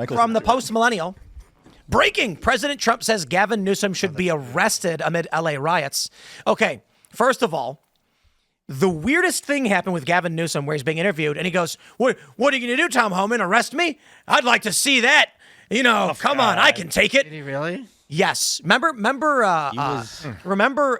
from the post-millennial. Breaking. President Trump says Gavin Newsom should be arrested amid LA riots. Okay, first of all, the weirdest thing happened with Gavin Newsom where he's being interviewed and he goes, what are you going to do, Tom Homan? Arrest me? I'd like to see that. Come on, I can take it. Did he really? Yes. Remember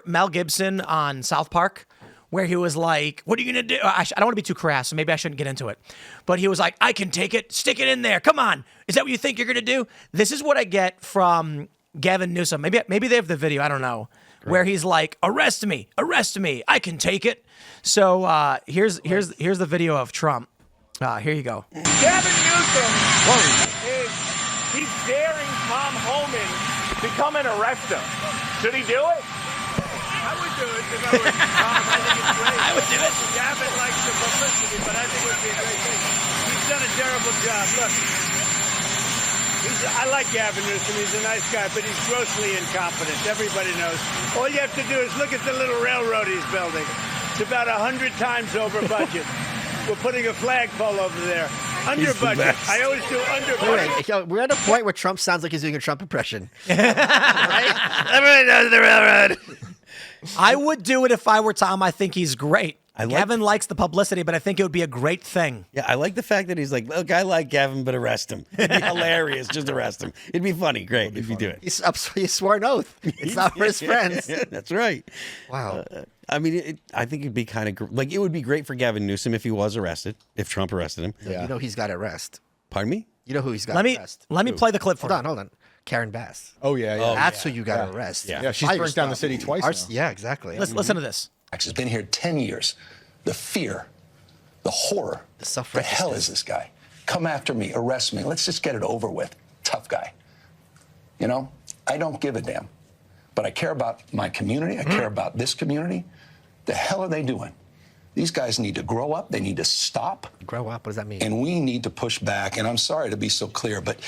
Mel Gibson on South Park? Where he was like, what are you going to do? I don't want to be too crass, so maybe I shouldn't get into it. But he was like, I can take it. Stick it in there. Come on. Is that what you think you're going to do? This is what I get from Gavin Newsom. Maybe they have the video. I don't know. Great. Where he's like, arrest me. I can take it. So here's the video of Trump. Here you go. Gavin Newsom he's daring Tom Homan to come and arrest him. Should he do it? I would do it if I were Tom. I think it's great. I would do it. Gavin likes the publicity, but I think it would be a great thing. He's done a terrible job. Look, I like Gavin Newsom. He's a nice guy, but he's grossly incompetent. Everybody knows. All you have to do is look at the little railroad he's building. It's about 100 times over budget. We're putting a flagpole over there. Under budget. I always do under budget. Wait, we're at a point where Trump sounds like he's doing a Trump impression. Right? Everybody knows the railroad. I would do it if I were Tom. I think he's great. Gavin likes the publicity, but I think it would be a great thing. Yeah, I like the fact that he's like, look, I like Gavin, but arrest him. It'd be hilarious. Just arrest him. It'd be funny. Great if you do it. He swore an oath. It's not for his friends. Yeah, that's right. Wow. I mean, I think it'd be kind of like it would be great for Gavin Newsom if he was arrested, if Trump arrested him. Yeah. You know he's got arrest. Pardon me? You know who he's got arrest. Let me play the clip for you. Hold on. Karen Bass. Oh, yeah. That's who you got to arrest. Yeah, she's burnt down the city twice now. Yeah, exactly. Listen to this. Has been here 10 years. The fear, the horror. The hell is this guy? Come after me, arrest me. Let's just get it over with. Tough guy. I don't give a damn. But I care about my community. I care about this community. The hell are they doing? These guys need to grow up. They need to stop. Grow up? What does that mean? And we need to push back. And I'm sorry to be so clear, but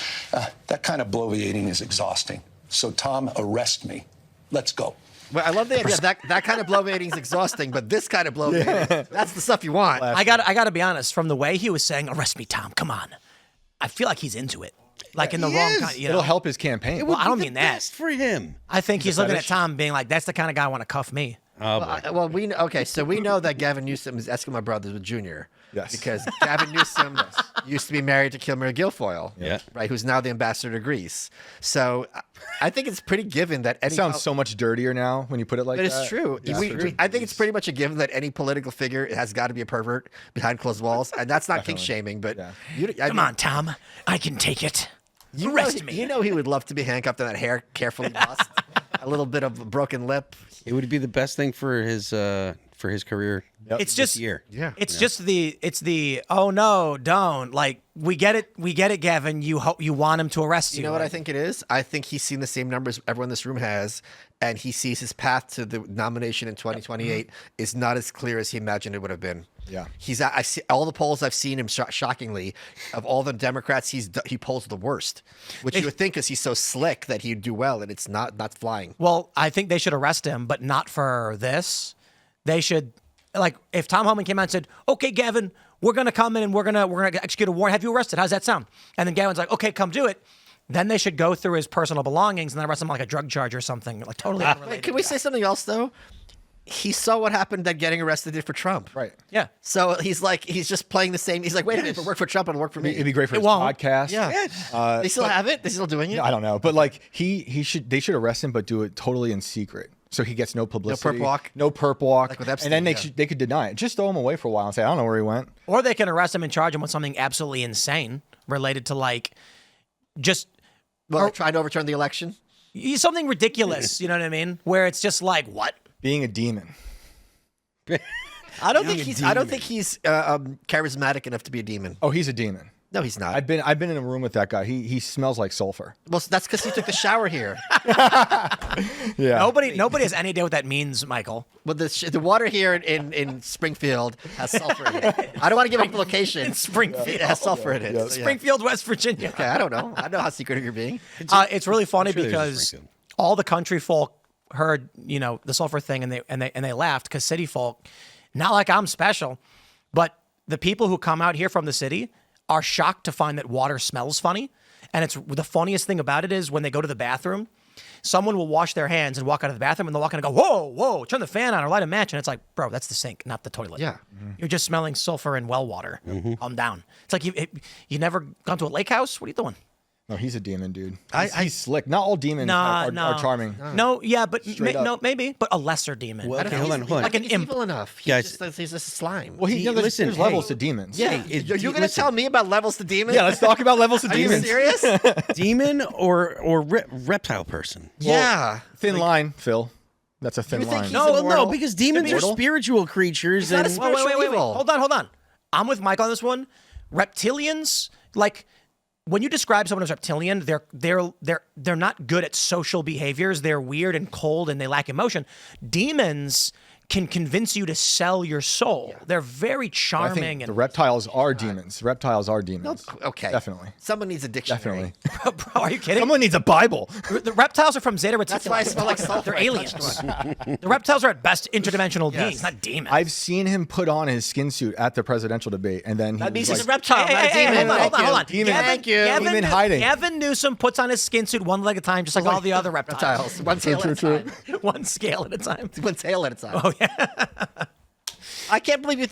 that kind of bloviating is exhausting. So, Tom, arrest me. Let's go. Well, I love the idea that kind of bloviating is exhausting, but this kind of bloviating, that's the stuff you want. I got to be honest. From the way he was saying, arrest me, Tom, come on. I feel like he's into it. Like in the wrong kind. It'll help his campaign. Well, I don't mean that. For him. I think he's looking at Tom being like, that's the kind of guy I want to cuff me. So we know that Gavin Newsom is Eskimo Brothers with Junior. Yes. Because Gavin Newsom used to be married to Kilmer Guilfoyle. Yeah. Right, who's now the ambassador to Greece. So I think it's pretty given that any... It sounds so much dirtier now when you put it like that. But it's true. Yeah, I think it's pretty much a given that any political figure has got to be a pervert behind closed walls. And that's not kink shaming, but... Yeah. Come on, Tom. I can take it. Arrest me. You know he would love to be handcuffed and that hair carefully mussed. A little bit of a broken lip. It would be the best thing for his career. It's just year. Yeah. It's just the oh no, don't. Like we get it, Gavin. You want him to arrest you. You know what I think it is? I think he's seen the same numbers everyone in this room has, and he sees his path to the nomination in 2028 is not as clear as he imagined it would have been. Yeah. I see all the polls I've seen him shockingly of all the Democrats he polls the worst, which you would think because he's so slick that he'd do well, and it's not flying. Well, I think they should arrest him, but not for this. They should, like, if Tom Homan came out and said, "Okay, Gavin, we're gonna come in and we're gonna execute a warrant. Have you arrested? How's that sound?" And then Gavin's like, "Okay, come do it." Then they should go through his personal belongings and then arrest him on like a drug charge or something, like totally unrelated. Can we say something else though? He saw what happened that getting arrested did for Trump. Right. Yeah. So he's just playing the same. He's like, wait a minute, if it worked for Trump, it'll work for me. It'd be great for his podcast. Yeah. They still have it? They're still doing it? I don't know. But like they should arrest him, but do it totally in secret. So he gets no publicity. No perp walk. Like with Epstein, and then they could deny it. Just throw him away for a while and say, I don't know where he went. Or they can arrest him and charge him with something absolutely insane related to like just trying to overturn the election. Something ridiculous, you know what I mean? Where it's just like, what? Being a demon. I don't think he's charismatic enough to be a demon. Oh, he's a demon. No, he's not. I've been in a room with that guy. He smells like sulfur. Well, that's because he took the shower here. Yeah. Nobody has any idea what that means, Michael. Well, the water here in Springfield has sulfur in it. I don't want to give a location. In Springfield. It has sulfur in it. Yeah. So, Springfield, West Virginia. Okay, I don't know. I know how secretive you're being. It's really funny because all the country folk heard, the sulfur thing and they laughed because city folk, not like I'm special, but the people who come out here from the city are shocked to find that water smells funny. And it's the funniest thing about it is when they go to the bathroom, someone will wash their hands and walk out of the bathroom, and they'll walk in and go, whoa, whoa, turn the fan on or light a match. And it's like, bro, that's the sink, not the toilet. Yeah. You're just smelling sulfur and well water. Calm down. It's like you never gone to a lake house? What are you doing? No, he's a demon, dude. He's slick. Not all demons are charming. No, yeah, but up. maybe, but a lesser demon. Well, okay, hold on. Like an He's imp. evil enough. Guys. He's a slime. Well, there's levels to demons. Yeah. You're going to tell me about levels to demons? Yeah, let's talk about levels to Are you demons. serious? demon or reptile person? Yeah. Thin line, Phil. That's a thin You think line. he's No, immortal? because demons are Immortal? spiritual creatures. not a And spiritual Wait. evil. Hold on. I'm with Mike on this one. Reptilians, like when you describe someone as reptilian, they're not good at social behaviors. They're weird and cold and they lack emotion. Demons can convince you to sell your soul. They're very I charming think and the reptiles are demons. Reptiles are demons. Okay. Definitely. Someone needs a dictionary. Definitely. Bro, are you kidding? Someone needs a Bible. The reptiles are from Zeta Reticuli. That's why I smell like sulfur. They're I aliens. touched one. The reptiles are at best interdimensional beings, not demons. I've seen him put on his skin suit at the presidential debate, and then he That means was he's like, a reptile, not a demon. hold on. Demon. Thank you. Demon hiding. Gavin Newsom puts on his skin suit one leg at a time, just like all the other reptiles. Reptiles. One tail at a time. One scale at a time. One tail at a time. Oh, yeah. I can't believe you.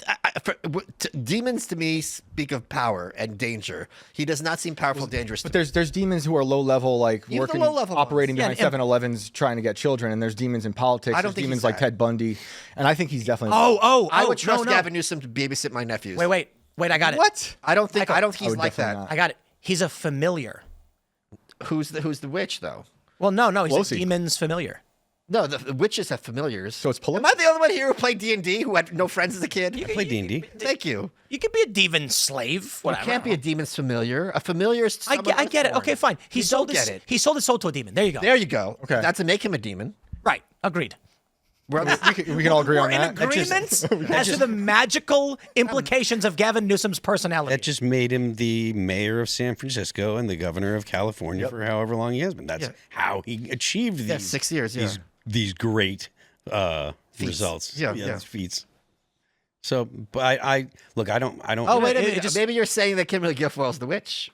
Demons to me speak of power and danger. He does not seem powerful, dangerous. But there's demons who are low level, like Even the working, low-level operating ones. behind Yeah, 7-Elevens, trying to get children, and there's demons in politics. I don't There's think demons he's like that. Ted Bundy, and I think he's definitely. I would trust no. Gavin Newsom to babysit my nephews. Wait, I got it. What? I don't think I he's would like definitely that. not. I got it. He's a familiar. Who's the witch though? Well, no, he's Pelosi. a demon's familiar. No, the witches have familiars. So it's Am I the only one here who played D&D who had no friends as a kid? I play D&D. Thank you. You could be a demon slave. Whatever. You can't be a demon's familiar. A familiar is I get it. Okay, fine. He You sold don't his. get it. He sold his soul to a demon. There you go. There you go. Okay. That's to make him a demon. Right. Agreed. we can all agree We're on in that. agreement as to the magical implications of Gavin Newsom's personality. That just made him the mayor of San Francisco and the governor of California for however long he has been. That's how he achieved these. Yeah, 6 years. Yeah. These great results. Yeah. These feats. So, but I look. I don't. Oh wait a It minute. just- Maybe you're saying that Kimberly Guilfoyle's the witch.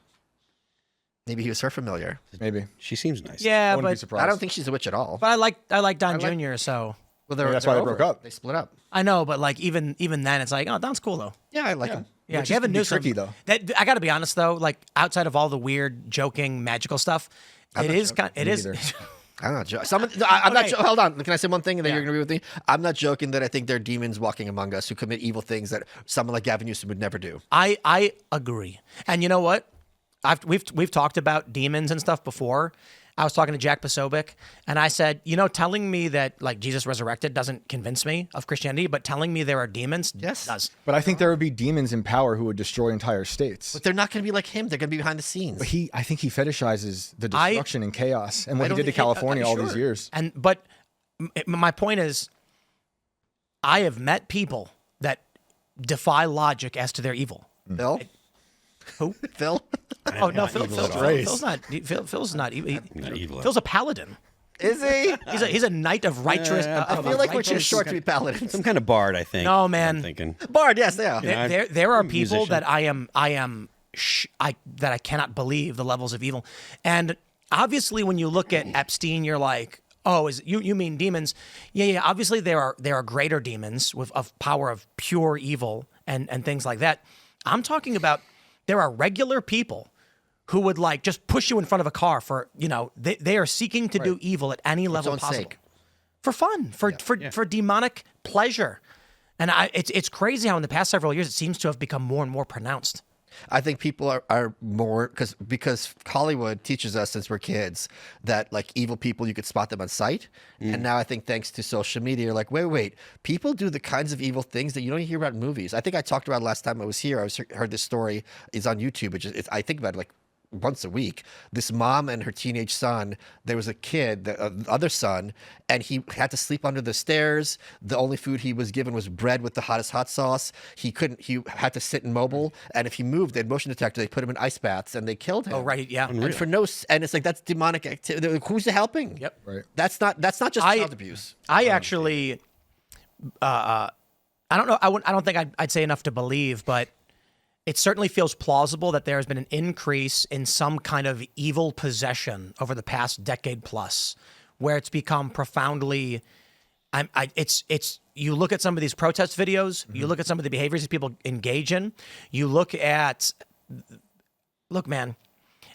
Maybe he was her familiar. Maybe. She seems nice. I yeah, wouldn't be but surprised. I don't think she's a witch at all. I like Don Jr. So Well, that's why they broke up. They split up. I know, but like even then, it's like, oh, Don's cool though. Yeah, I like him. Yeah, Which Gavin can be Newsom. tricky, though. I got to be honest though, like outside of all the weird, joking, magical stuff, it is. neither. I'm not joking. I'm not. Okay. Hold on. Can I say one thing, and then you're going to agree with me? I'm not joking that I think there are demons walking among us who commit evil things that someone like Gavin Newsom would never do. I agree. And you know what? We've talked about demons and stuff before. I was talking to Jack Posobiec, and I said, telling me that like Jesus resurrected doesn't convince me of Christianity, but telling me there are demons does. But I think there would be demons in power who would destroy entire states. But they're not going to be like him. They're going to be behind the scenes. But I think he fetishizes the destruction and chaos and what he don't did to think California all these sure. years. But my point is, I have met people that defy logic as to their evil. Phil? Who? Phil? Oh no, Phil's Race. not. Phil's not evil. Not evil. Phil's a paladin. Is he? He's a knight of righteous. I feel like we're too short to be paladins. Some kind of bard, I think. No, man. I'm thinking. Bard, yes, they are. There are people musician. that that I cannot believe the levels of evil, and obviously when you look at Epstein, you're like, oh, you mean demons? Yeah. Obviously there are greater demons of power of pure evil and things like that. I'm talking about there are regular people who would like just push you in front of a car for they are seeking to do evil at any level own possible sake. for fun for demonic pleasure, and it's crazy how in the past several years it seems to have become more and more pronounced. I think people are more because Hollywood teaches us since we're kids that like evil people, you could spot them on sight. And now I think thanks to social media, you're like, wait, people do the kinds of evil things that you don't hear about in movies. I think I talked about last time I was here. Heard this story is on YouTube, which is I think about it like once a week. This mom and her teenage son, there was a kid, the other son, and he had to sleep under the stairs. The only food he was given was bread with the hottest hot sauce. He had to sit immobile, and if he moved, they had motion detector. They put him in ice baths and they killed him. Oh right, yeah. And and it's like that's demonic activity. Who's helping? Yep. Right. That's not just child abuse. I actually, I don't know. I don't think I'd say enough to believe, but it certainly feels plausible that there has been an increase in some kind of evil possession over the past decade plus, where it's become profoundly. You look at some of these protest videos, you look at some of the behaviors that people engage in, you look, man,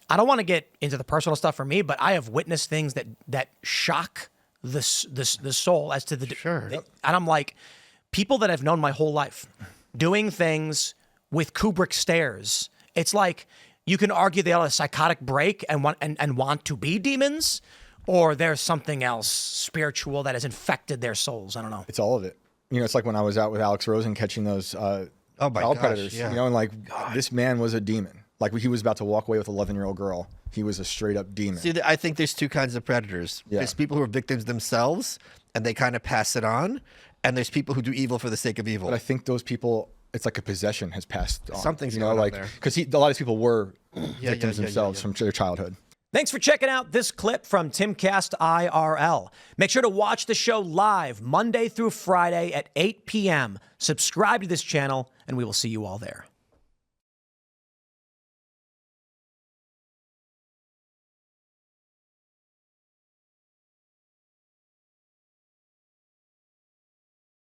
I don't want to get into the personal stuff for me, but I have witnessed things that shock the soul as to the Sure. and I'm like, people that I've known my whole life doing things with Kubrick stares. It's like you can argue they had a psychotic break and want to be demons, or there's something else spiritual that has infected their souls. I don't know. It's all of it. You know, it's like when I was out with Alex Rosen catching those child predators. Yeah. You know, and like this man was a demon. Like he was about to walk away with an 11-year-old girl. He was a straight up demon. See, I think there's two kinds of predators. Yeah. There's people who are victims themselves and they kind of pass it on, and there's people who do evil for the sake of evil. But I think those people, it's like a possession has passed on. Something's you know, going on like there. because a lot of these people were victims themselves from their childhood. Thanks for checking out this clip from Timcast IRL. Make sure to watch the show live Monday through Friday at 8 p.m. Subscribe to this channel, and we will see you all there.